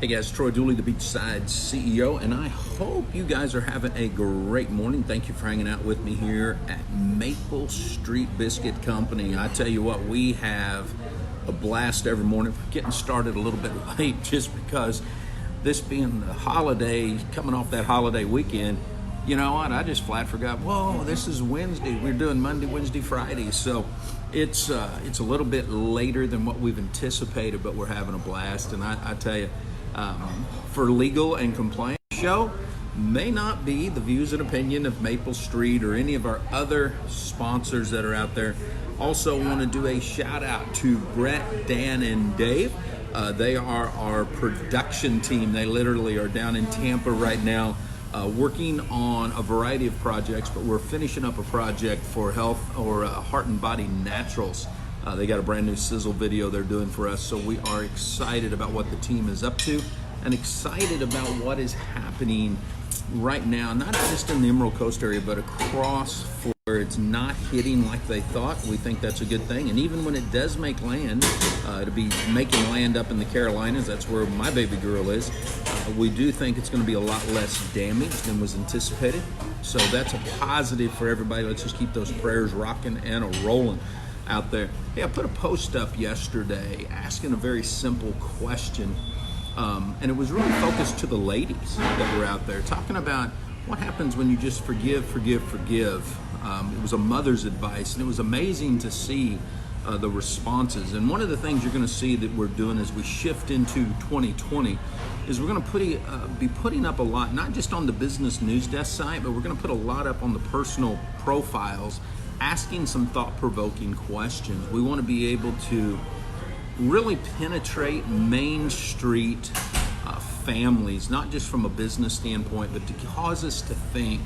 Hey guys, Troy Dooley, the Beachside CEO, and I hope you guys are having a great morning. Thank you for hanging out with me here at Maple Street Biscuit Company. I tell you what, we have a blast every morning. We're getting started a little bit late just because this being the holiday, coming off that holiday weekend, you know what, I just flat forgot, whoa, this is Wednesday. We're doing Monday, Wednesday, Friday. So it's a little bit later than what we've anticipated, but we're having a blast. And I tell you, for legal and compliance show may not be the views and opinion of Maple Street or any of our other sponsors that are out there. Also want to do a shout out to Brett, Dan, and Dave. They are our production team. They literally are down in Tampa right now working on a variety of projects, but we're finishing up a project for Heart and Body Naturals. They got a brand new sizzle video they're doing for us, so we are excited about what the team is up to and excited about what is happening right now, not just in the Emerald Coast area, but across where it's not hitting like they thought. We think that's a good thing, and even when it does make land, it'll be making land up in the Carolinas. That's where my baby girl is. We do think it's going to be a lot less damage than was anticipated, so that's a positive for everybody. Let's just keep those prayers rocking and rolling out there. Hey, I put a post up yesterday asking a very simple question, and it was really focused to the ladies that were out there, talking about what happens when you just forgive. It was a mother's advice, and it was amazing to see the responses. And one of the things you're going to see that we're doing as we shift into 2020 is we're going to be putting up a lot, not just on the business news desk site, but we're going to put a lot up on the personal profiles, asking some thought-provoking questions. We want to be able to really penetrate Main Street families, not just from a business standpoint, but to cause us to think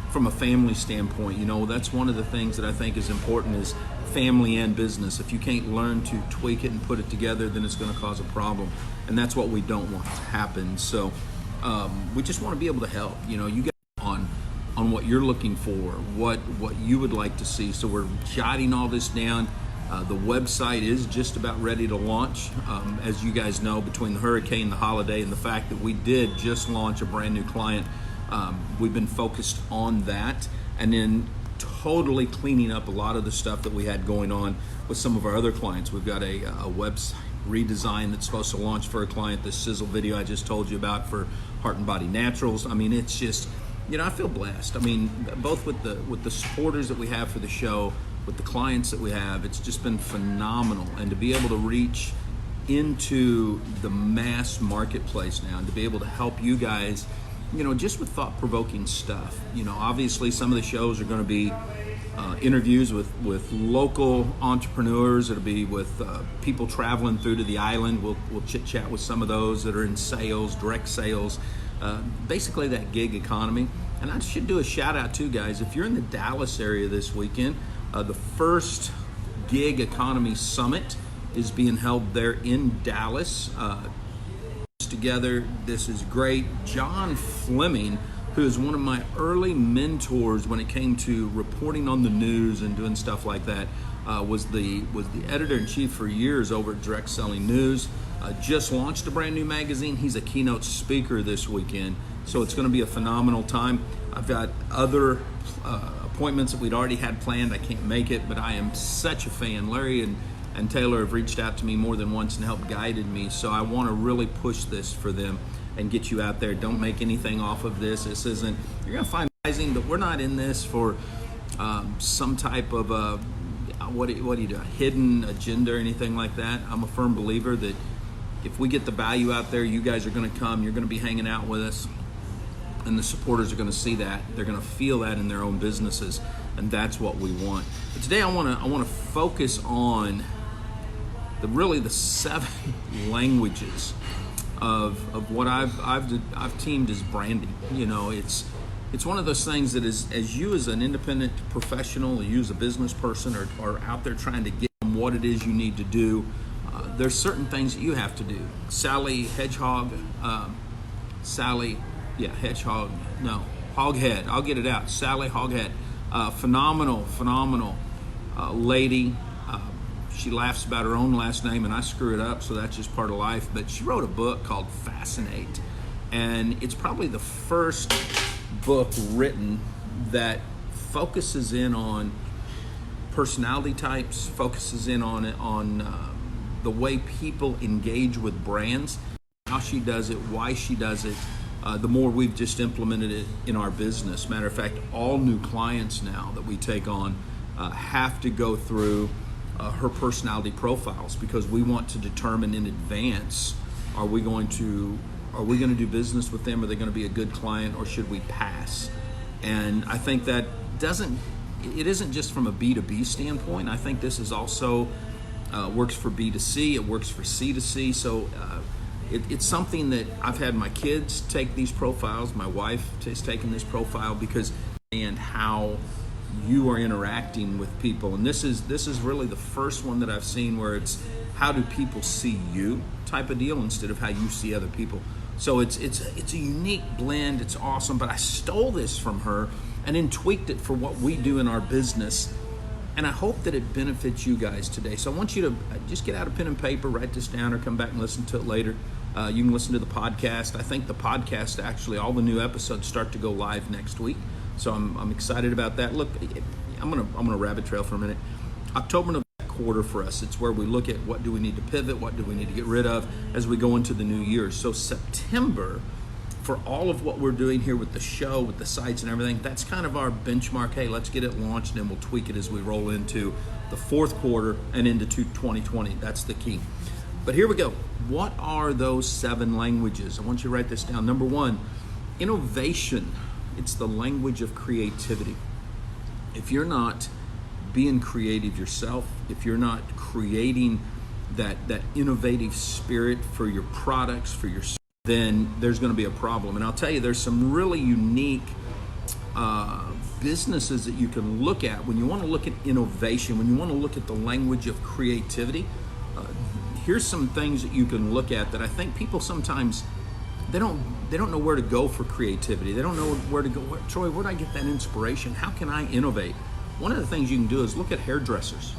from a family standpoint. You know, that's one of the things that I think is important, is family and business. If you can't learn to tweak it and put it together, then it's going to cause a problem, and that's what we don't want to happen. So we just want to be able to help, you know, you guys on what you're looking for, what you would like to see. So we're jotting all this down. The website is just about ready to launch. As you guys know, between the hurricane, the holiday, and the fact that we did just launch a brand new client, we've been focused on that, and then totally cleaning up a lot of the stuff that we had going on with some of our other clients. We've got a website redesign that's supposed to launch for a client, this sizzle video I just told you about for Heart and Body Naturals. I mean, it's just, you know, I feel blessed. I mean, both with the supporters that we have for the show, with the clients that we have, it's just been phenomenal. And to be able to reach into the mass marketplace now, and to be able to help you guys, you know, just with thought-provoking stuff. You know, obviously some of the shows are going to be interviews with local entrepreneurs. It'll be with people traveling through to the island. We'll chit-chat with some of those that are in sales, direct sales, basically that gig economy. And I should do a shout out too, guys. If you're in the Dallas area this weekend, the first gig economy summit is being held there in Dallas. Together, this is great. John Fleming, who is one of my early mentors when it came to reporting on the news and doing stuff like that, was the editor-in-chief for years over at Direct Selling News. Just launched a brand new magazine. He's a keynote speaker this weekend, so it's going to be a phenomenal time. I've got other appointments that we'd already had planned. I can't make it, but I am such a fan. Larry and Taylor have reached out to me more than once and helped guided me, so I want to really push this for them and get you out there. Don't make anything off of this. This isn't, you're going to find that we're not in this for some type of what do you do, a hidden agenda or anything like that. I'm a firm believer that if we get the value out there, you guys are going to come, you're going to be hanging out with us, and the supporters are going to see that. They're going to feel that in their own businesses, and that's what we want. But today I want to focus on the 7 languages of what I've teamed as branding. You know, it's one of those things that is, as you as an independent professional, you as a business person are out there trying to get what it is you need to do. There's certain things that you have to do. Hoghead. I'll get it out. Sally Hoghead, phenomenal lady. She laughs about her own last name, and I screw it up, so that's just part of life. But she wrote a book called Fascinate, and it's probably the first book written that focuses in on personality types, focuses in on the way people engage with brands, how she does it, why she does it. The more we've just implemented it in our business. Matter of fact, all new clients now that we take on have to go through her personality profiles, because we want to determine in advance, are we going to do business with them? Are they going to be a good client, or should we pass? And I think that it isn't just from a B2B standpoint. I think this is also works for B2C. It works for C2C. So it's something that I've had my kids take these profiles. My wife has taken this profile, because and how you are interacting with people. And this is really the first one that I've seen where it's how do people see you type of deal instead of how you see other people. So it's a unique blend. It's awesome. But I stole this from her and then tweaked it for what we do in our business. And I hope that it benefits you guys today. So I want you to just get out a pen and paper, write this down, or come back and listen to it later. You can listen to the podcast. I think the podcast, actually, all the new episodes start to go live next week. So I'm excited about that. Look, I'm gonna rabbit trail for a minute. October, November quarter for us. It's where we look at what do we need to pivot, what do we need to get rid of as we go into the new year. So September, for all of what we're doing here with the show, with the sites and everything, that's kind of our benchmark. Hey, let's get it launched, and then we'll tweak it as we roll into the fourth quarter and into 2020. That's the key. But here we go. What are those 7 languages? I want you to write this down. Number 1, innovation. It's the language of creativity. If you're not being creative yourself, if you're not creating that innovative spirit for your products, for your, then there's going to be a problem. And I'll tell you, there's some really unique businesses that you can look at when you want to look at innovation, when you want to look at the language of creativity. Here's some things that you can look at that I think people sometimes they don't know where to go for creativity. They don't know where to go. Troy, where do I get that inspiration? How can I innovate? One of the things you can do is look at hairdressers.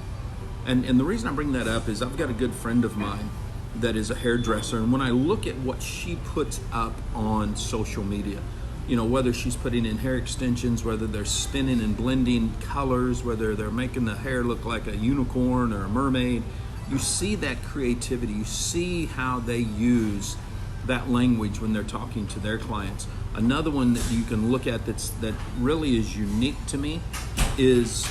And the reason I bring that up is I've got a good friend of mine that is a hairdresser, and when I look at what she puts up on social media, whether she's putting in hair extensions, whether they're spinning and blending colors, whether they're making the hair look like a unicorn or a mermaid, you see that creativity. You see how they use that language when they're talking to their clients. Another one that you can look at that really is unique to me is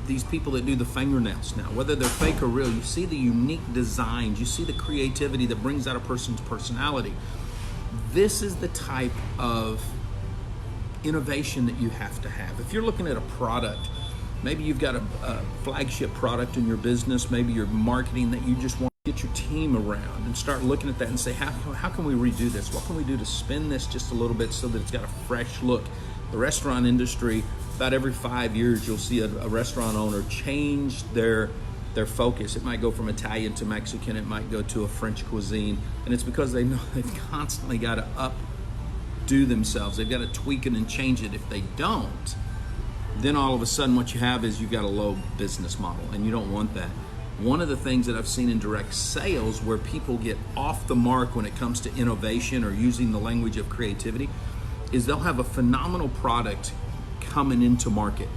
these people that do the fingernails now, whether they're fake or real. You see the unique designs, you see the creativity that brings out a person's personality. This is the type of innovation that you have to have. If you're looking at a product, maybe you've got a flagship product in your business, maybe you're marketing that you just want to get your team around and start looking at that and say, how can we redo this? What can we do to spin this just a little bit so that it's got a fresh look? The restaurant industry, about every 5 years, you'll see a restaurant owner change their focus. It might go from Italian to Mexican. It might go to a French cuisine. And it's because they know they've constantly got to updo themselves. They've got to tweak it and change it. If they don't, then all of a sudden what you have is you've got a low business model, and you don't want that. One of the things that I've seen in direct sales where people get off the mark when it comes to innovation or using the language of creativity is they'll have a phenomenal product coming into market.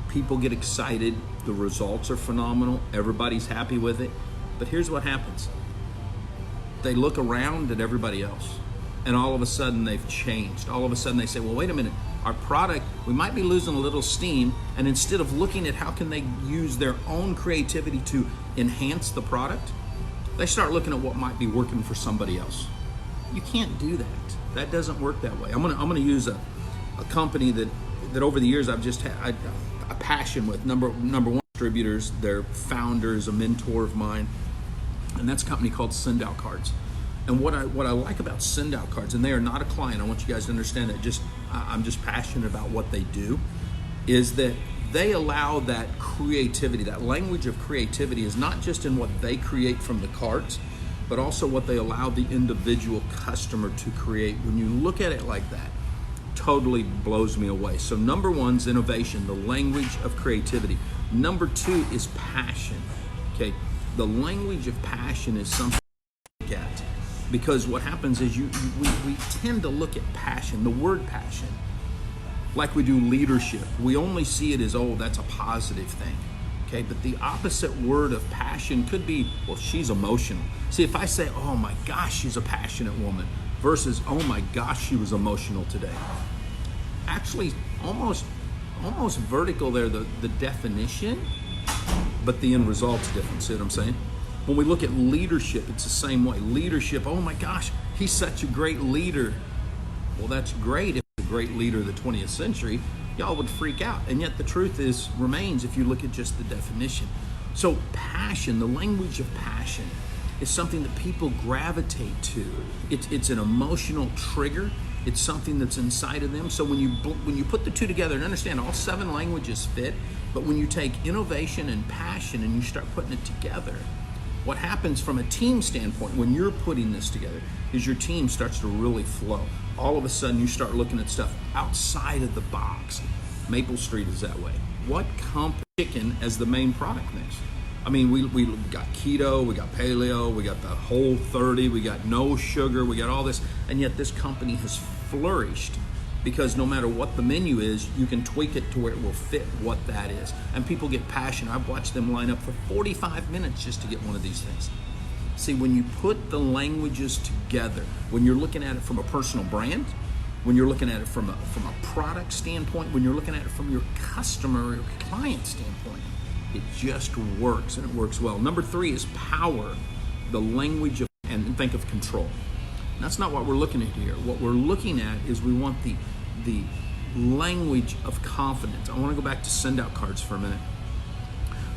People get excited, the results are phenomenal, everybody's happy with it, but here's what happens. They look around at everybody else, and all of a sudden they've changed. All of a sudden they say, well, wait a minute, our product, we might be losing a little steam, and instead of looking at how can they use their own creativity to enhance the product, they start looking at what might be working for somebody else. You can't do that. That doesn't work that way. I'm gonna use a company that over the years I've just had a passion with. Number one, distributors, their founder is a mentor of mine, and that's a company called Send Out Cards. And what I like about Send Out Cards, and they are not a client, I want you guys to understand that I'm just passionate about what they do, is that they allow that creativity, that language of creativity is not just in what they create from the cards, but also what they allow the individual customer to create. When you look at it like that, totally blows me away. So number 1 is innovation, the language of creativity. Number 2 is passion. Okay, the language of passion is something to look at, because what happens is we tend to look at passion, the word passion, like we do leadership. We only see it as, oh, that's a positive thing. Okay, but the opposite word of passion could be, well, she's emotional. See, if I say, oh my gosh, she's a passionate woman, versus, oh my gosh, she was emotional today. Actually, almost vertical there, the definition, but the end result's different. See what I'm saying? When we look at leadership, it's the same way. Leadership, oh my gosh, he's such a great leader. Well, that's great. If he's a great leader of the 20th century, y'all would freak out. And yet the truth remains if you look at just the definition. So passion, the language of passion, is something that people gravitate to. It's an emotional trigger. It's something that's inside of them. So when you put the two together, and understand all 7 languages fit, but when you take innovation and passion and you start putting it together, what happens from a team standpoint when you're putting this together is your team starts to really flow. All of a sudden you start looking at stuff outside of the box. Maple Street is that way. What company chicken as the main product mix? I mean, we got keto, we got paleo, we got the whole 30, we got no sugar, we got all this, and yet this company has flourished because no matter what the menu is, you can tweak it to where it will fit what that is. And people get passionate. I've watched them line up for 45 minutes just to get one of these things. See, when you put the languages together, when you're looking at it from a personal brand, when you're looking at it from a product standpoint, when you're looking at it from your customer or client standpoint, it just works, and it works well. Number 3 is power, the language of, and think of control. And that's not what we're looking at here. What we're looking at is we want the language of confidence. I want to go back to send out cards for a minute.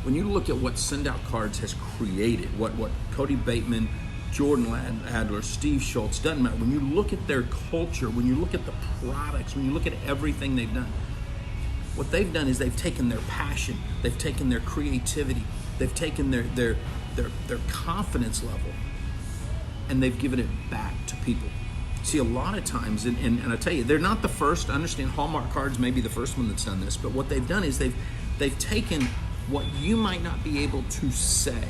When you look at what send out cards has created, what Cody Bateman, Jordan Adler, Steve Schultz, doesn't matter. When you look at their culture, when you look at the products, when you look at everything they've done, what they've done is they've taken their passion, they've taken their creativity, they've taken their confidence level, and they've given it back to people. See, a lot of times, and I tell you, they're not the first. I understand Hallmark cards may be the first one that's done this, but what they've done is they've taken what you might not be able to say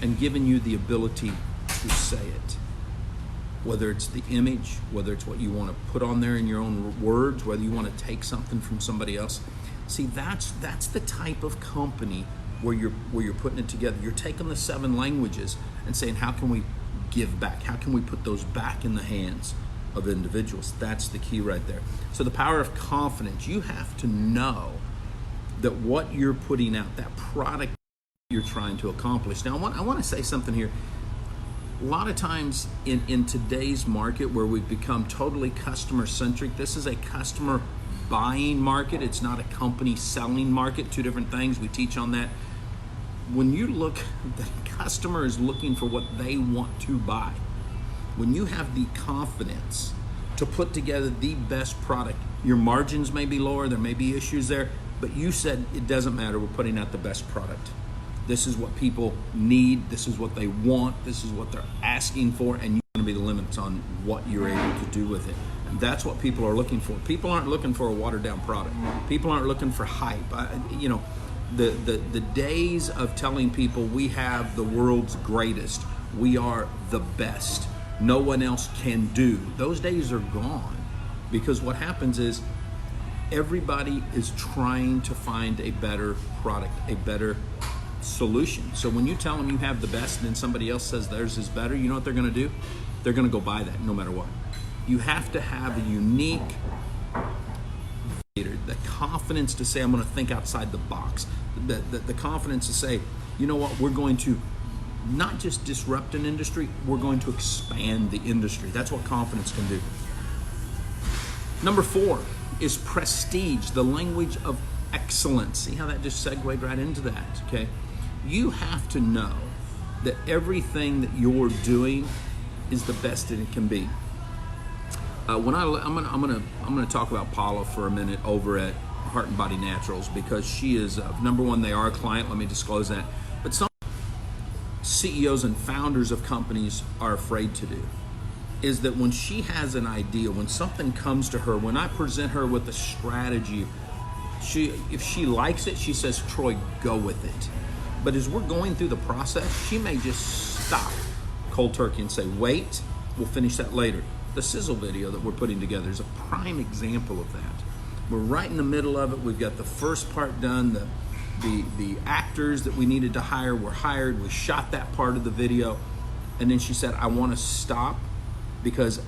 and given you the ability to say it. Whether it's the image, whether it's what you want to put on there in your own words, whether you want to take something from somebody else. See, that's the type of company where you're putting it together. You're taking the 7 languages and saying, how can we give back? How can we put those back in the hands of individuals? That's the key right there. So the power of confidence, you have to know that what you're putting out, that product you're trying to accomplish. Now, I want to say something here. A lot of times in today's market where we've become totally customer centric, this is a customer buying market. It's not a company selling market, 2 different things. We teach on that. When you look, the customer is looking for what they want to buy. When you have the confidence to put together the best product, your margins may be lower, there may be issues there, but you said it doesn't matter, we're putting out the best product. This is what people need, this is what they want, this is what they're asking for, and you're going to be the limits on what you're able to do with it. And that's what people are looking for. People aren't looking for a watered down product. People aren't looking for hype. The days of telling people we have the world's greatest, we are the best, no one else can do, those days are gone. Because what happens is everybody is trying to find a better product, a better solution. So when you tell them you have the best and then somebody else says theirs is better, you know what they're going to do? They're going to go buy that no matter what. You have to have a unique, the confidence to say, I'm going to think outside the box. The confidence to say, you know what, we're going to not just disrupt an industry, we're going to expand the industry. That's what confidence can do. Number 4 is prestige, the language of excellence. See how that just segued right into that, okay? You have to know that everything that you're doing is the best that it can be. I'm gonna talk about Paula for a minute over at Heart and Body Naturals, because she is number 1, they are a client. Let me disclose that. But some CEOs and founders of companies are afraid to do is that when she has an idea, when something comes to her, when I present her with a strategy, if she likes it, she says, Troy, go with it. But as we're going through the process, she may just stop cold turkey and say, wait, we'll finish that later. The sizzle video that we're putting together is a prime example of that. We're right in the middle of it. We've got the first part done. The actors that we needed to hire were hired. We shot that part of the video. And then she said, I want to stop because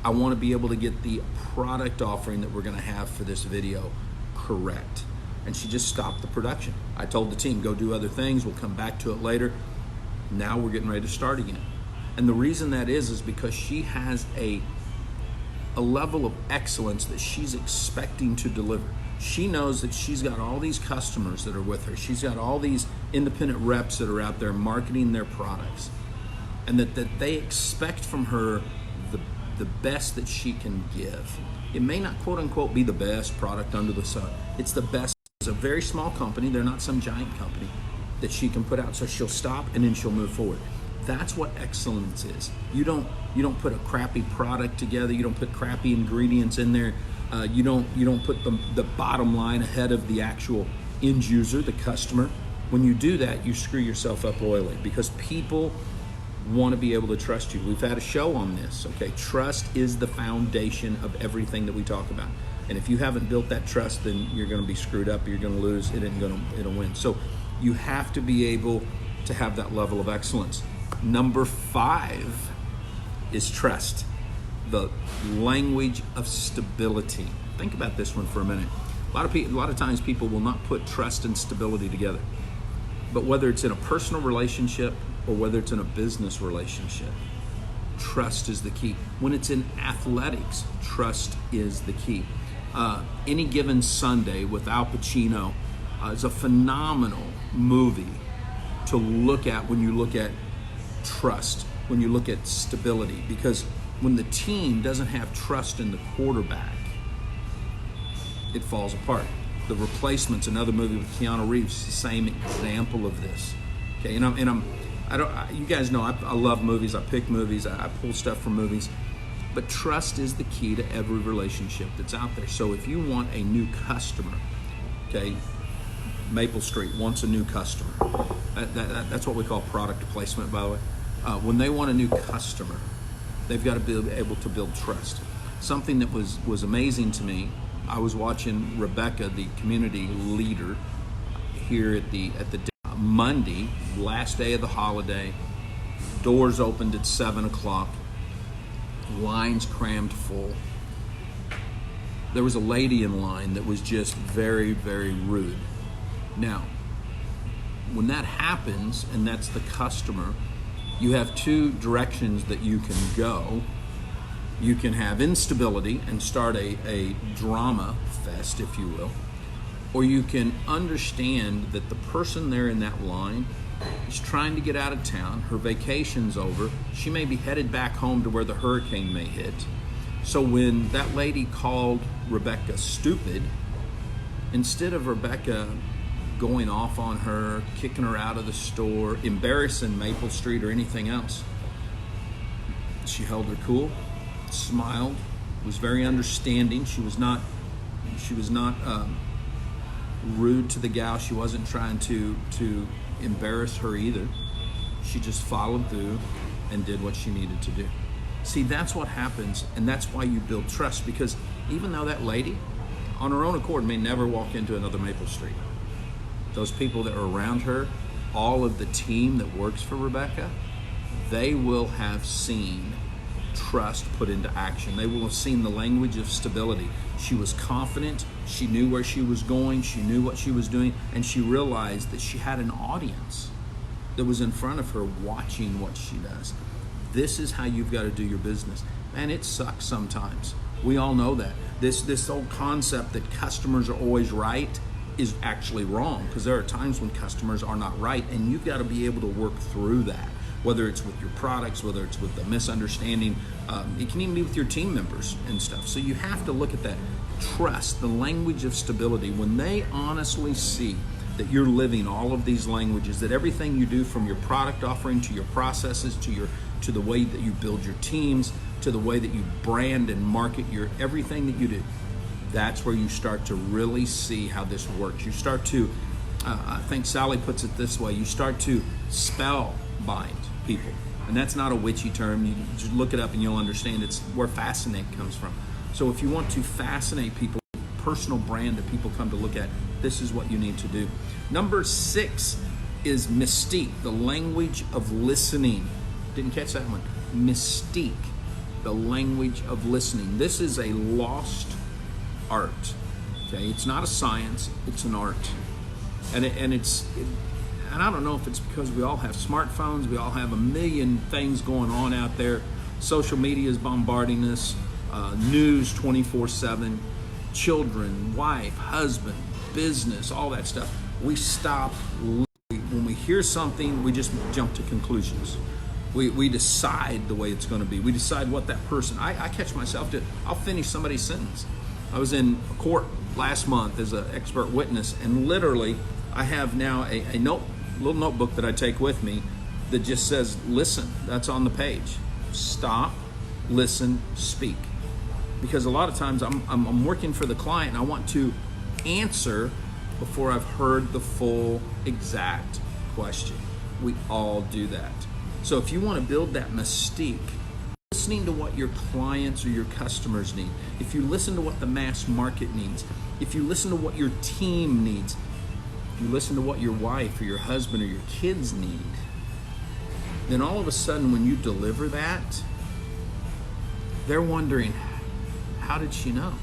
I want to be able to get the product offering that we're going to have for this video correct. And she just stopped the production. I told the team, go do other things. We'll come back to it later. Now we're getting ready to start again. And the reason that is because she has a level of excellence that she's expecting to deliver. She knows that she's got all these customers that are with her. She's got all these independent reps that are out there marketing their products. And that they expect from her the best that she can give. It may not, quote unquote, be the best product under the sun. It's the best. It's a very small company. They're not some giant company that she can put out. So she'll stop and then she'll move forward. That's what excellence is. You don't put a crappy product together. You don't put crappy ingredients in there. You don't put the bottom line ahead of the actual end user, the customer. When you do that, you screw yourself up royally because people want to be able to trust you. We've had a show on this, okay? Trust is the foundation of everything that we talk about. And if you haven't built that trust, then you're going to be screwed up. You're going to lose. It'll win. So you have to be able to have that level of excellence. Number 5 is trust, the language of stability. Think about this one for a minute. A lot of times people will not put trust and stability together. But whether it's in a personal relationship or whether it's in a business relationship, trust is the key. When it's in athletics, trust is the key. Any Given Sunday with Al Pacino is a phenomenal movie to look at when you look at trust, when you look at stability, because when the team doesn't have trust in the quarterback, it falls apart. The Replacement's another movie with Keanu Reeves, the same example of this. Okay, you guys know I love movies. I pick movies. I pull stuff from movies. But trust is the key to every relationship that's out there. So if you want a new customer, okay, Maple Street wants a new customer. That's what we call product placement, by the way. When they want a new customer, they've got to be able to build trust. Something that was amazing to me, I was watching Rebecca, the community leader, here at the Monday, last day of the holiday. Doors opened at 7 o'clock. Lines crammed full. There was a lady in line that was just very, very rude. Now, when that happens, and that's the customer, you have two directions that you can go. You can have instability and start a drama fest, if you will. Or you can understand that the person there in that line is trying to get out of town. Her vacation's over. She may be headed back home to where the hurricane may hit. So when that lady called Rebecca stupid, instead of Rebecca going off on her, kicking her out of the store, embarrassing Maple Street or anything else, she held her cool, smiled, was very understanding. She was not rude to the gal. She wasn't trying to embarrass her either. She just followed through and did what she needed to do. See, that's what happens, and that's why you build trust, because even though that lady on her own accord may never walk into another Maple Street, those people that are around her, all of the team that works for Rebecca, they will have seen trust put into action. They will have seen the language of stability. She was confident, she knew where she was going, she knew what she was doing, and she realized that she had an audience that was in front of her watching what she does. This is how you've got to do your business. Man, it sucks sometimes. We all know that. This whole concept that customers are always right is actually wrong, because there are times when customers are not right, and you've got to be able to work through that, whether it's with your products, whether it's with the misunderstanding. It can even be with your team members and stuff. So you have to look at that. Trust, the language of stability. When they honestly see that you're living all of these languages, that everything you do, from your product offering to your processes to the way that you build your teams, to the way that you brand and market your everything that you do, that's where you start to really see how this works. You start to I think Sally puts it this way: you start to spell bind people, and that's not a witchy term. You just look it up and you'll understand. It's where fascinate comes from. So if you want to fascinate people, personal brand that people come to look at, this is what you need to do. Number 6 is mystique, the language of listening. Didn't catch that one. Mystique, the language of listening. This is a lost art. Okay, it's not a science, it's an art. And I don't know if it's because we all have smartphones, we all have a million things going on out there. Social media is bombarding us, news 24/7, children, wife, husband, business, all that stuff. We stop. When we hear something, we just jump to conclusions. We decide the way it's going to be. We decide what that person, I catch myself, I'll finish somebody's sentence. I was in court last month as an expert witness, and literally I have now a little notebook that I take with me that just says, listen, that's on the page. Stop, listen, speak. Because a lot of times I'm working for the client and I want to answer before I've heard the full exact question. We all do that. So if you want to build that mystique, listening to what your clients or your customers need, if you listen to what the mass market needs, if you listen to what your team needs, if you listen to what your wife or your husband or your kids need, then all of a sudden when you deliver that, they're wondering, how did she know?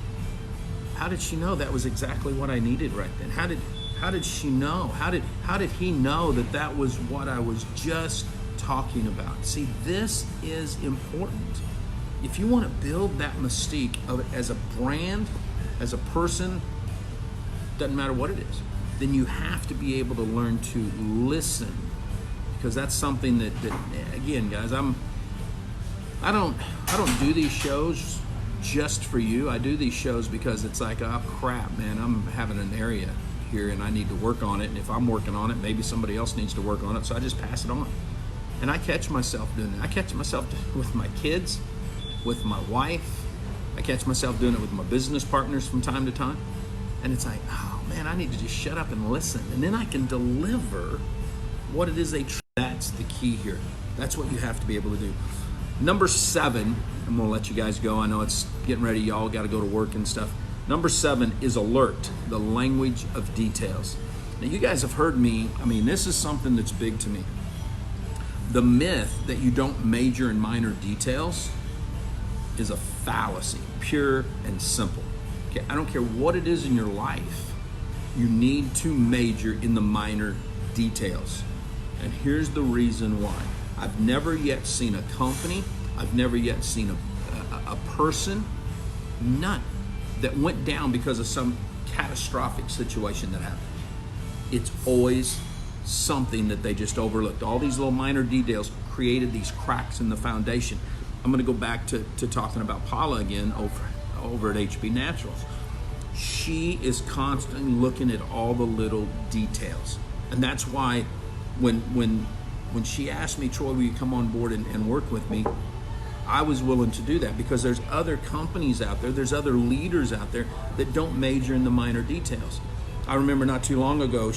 How did she know that was exactly what I needed right then? How did she know? How did he know that that was what I was just talking about? See, this is important. If you want to build that mystique of as a brand, as a person, doesn't matter what it is, then you have to be able to learn to listen, because that's something that again, guys, I don't do these shows just for you. I do these shows because it's like, oh crap, man, I'm having an area here and I need to work on it, and if I'm working on it, maybe somebody else needs to work on it, so I just pass it on. And I catch myself doing it. I catch myself with my kids, with my wife. I catch myself doing it with my business partners from time to time. And it's like, oh man, I need to just shut up and listen. And then I can deliver what it is that's the key here. That's what you have to be able to do. Number 7, I'm gonna let you guys go. I know it's getting ready. Y'all gotta go to work and stuff. Number 7 is alert, the language of details. Now you guys have heard me, this is something that's big to me. The myth that you don't major in minor details is a fallacy, pure and simple. Okay, I don't care what it is in your life, you need to major in the minor details. And here's the reason why. I've never yet seen a company, I've never yet seen a person, none, that went down because of some catastrophic situation that happened. It's always something that they just overlooked. All these little minor details created these cracks in the foundation. I'm going to go back to talking about Paula again over at HB Naturals. She is constantly looking at all the little details. And that's why when she asked me, Troy, will you come on board and work with me? I was willing to do that because there's other companies out there, there's other leaders out there that don't major in the minor details. I remember not too long ago,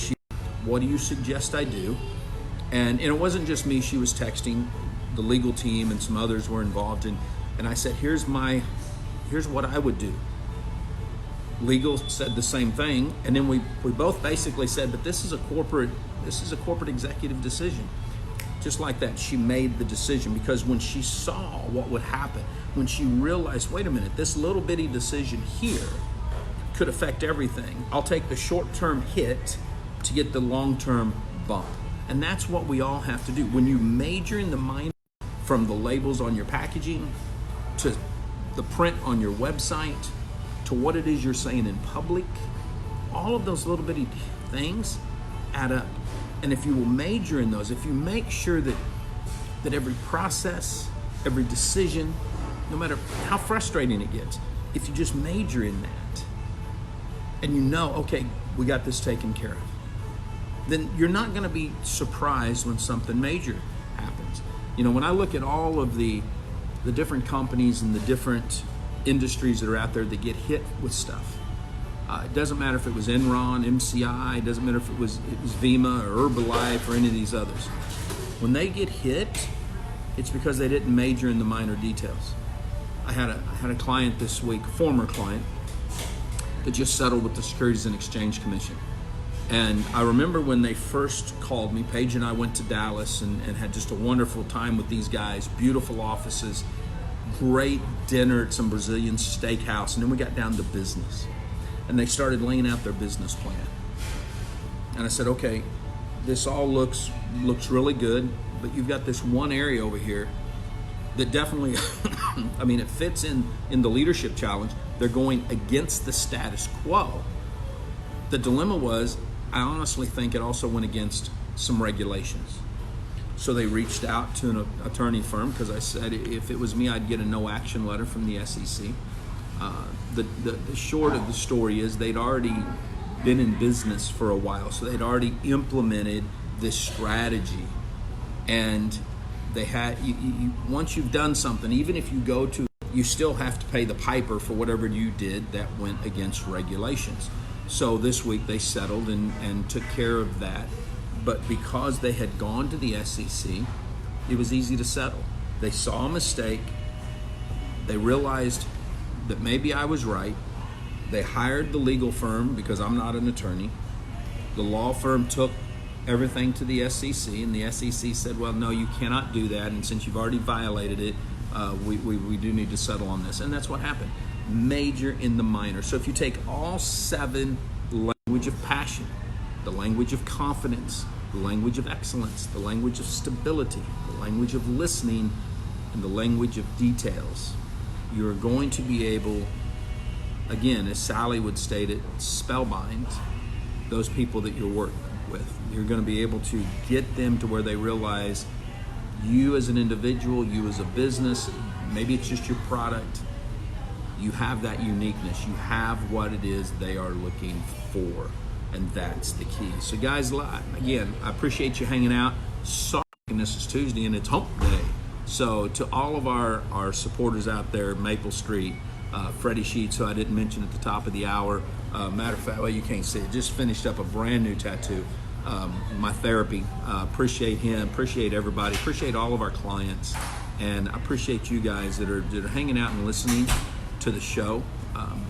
what do you suggest I do? And it wasn't just me, she was texting, the legal team and some others were involved in, and I said, here's what I would do. Legal said the same thing, and then we both basically said, but this is a corporate executive decision. Just like that, she made the decision because when she saw what would happen, when she realized, wait a minute, this little bitty decision here could affect everything. I'll take the short-term hit to get the long-term bump. And that's what we all have to do. When you major in the minor, from the labels on your packaging to the print on your website to what it is you're saying in public, all of those little bitty things add up. And if you will major in those, if you make sure that every process, every decision, no matter how frustrating it gets, if you just major in that and you know, okay, we got this taken care of, then you're not going to be surprised when something major happens. You know, when I look at all of the different companies and the different industries that are out there that get hit with stuff, It doesn't matter if it was Enron, MCI, it doesn't matter if it was Vima or Herbalife or any of these others. When they get hit, it's because they didn't major in the minor details. I had a client this week, a former client, that just settled with the Securities and Exchange Commission. And I remember when they first called me, Paige and I went to Dallas and had just a wonderful time with these guys, beautiful offices, great dinner at some Brazilian steakhouse, and then we got down to business. And they started laying out their business plan. And I said, okay, this all looks really good, but you've got this one area over here that definitely, I mean, it fits in the leadership challenge. They're going against the status quo. The dilemma was, I honestly think it also went against some regulations. So they reached out to an attorney firm, because I said if it was me, I'd get a no action letter from the SEC. The short of the story is they'd already been in business for a while, so they'd already implemented this strategy. And they had, once you've done something, even if you go to, you still have to pay the piper for whatever you did that went against regulations. So this week they settled and took care of that. But because they had gone to the SEC, it was easy to settle. They saw a mistake. They realized that maybe I was right. They hired the legal firm, because I'm not an attorney. The law firm took everything to the SEC, and the SEC said, well, no, you cannot do that, and since you've already violated it, we do need to settle on this. And that's what happened. Major in the minor. So if you take all 7, language of passion, the language of confidence, the language of excellence, the language of stability, the language of listening, and the language of details, you're going to be able, again, as Sally would state it, spellbind those people that you're working with. You're going to be able to get them to where they realize you as an individual, you as a business, maybe it's just your product, you have that uniqueness. You have what it is they are looking for, and that's the key. So guys, again, I appreciate you hanging out. Sorry, this is Tuesday and it's hump day. So to all of our supporters out there, Maple Street, Freddie Sheets, who I didn't mention at the top of the hour, matter of fact, well, you can't see it, just finished up a brand new tattoo. My therapy, appreciate him, appreciate everybody, appreciate all of our clients, and I appreciate you guys that are hanging out and listening to the show,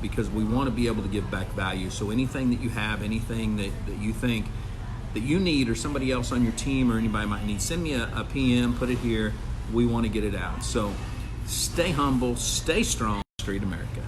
because we want to be able to give back value. So anything that you have, anything that you think that you need, or somebody else on your team or anybody might need, send me a PM, put it here. We want to get it out. So stay humble, stay strong, Street America.